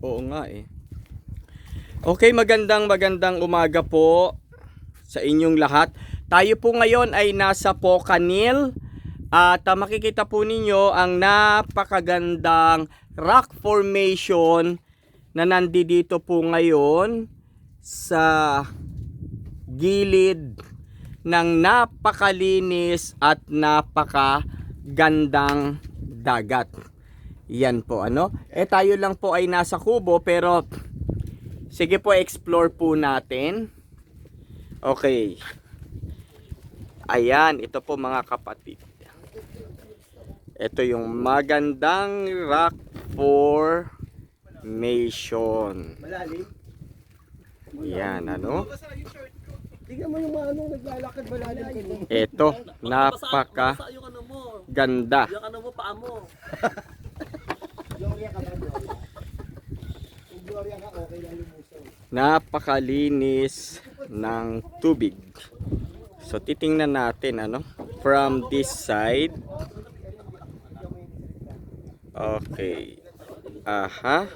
Oo nga eh. Okay, magandang umaga po sa inyong lahat. Tayo po ngayon ay nasa Pocanil at makikita po ninyo ang napakagandang rock formation na nandito po ngayon sa gilid ng napakalinis at napakagandang dagat. Yan po ano. Tayo lang po ay nasa Kubo pero sige po, explore po natin. Okay. Ayan, ito po mga kapatid. Ito yung magandang rock formation. Malalim. Yan ano. Tingnan mo yung mga anong naglalakad malalim kayo. Ito, napaka ganda. Yung ano mo, paa mo. Gloria ka ba? Kung Gloria ka, okay lang lumusaw. Napakalinis ng tubig. So titingnan natin ano from this side. Okay. Aha.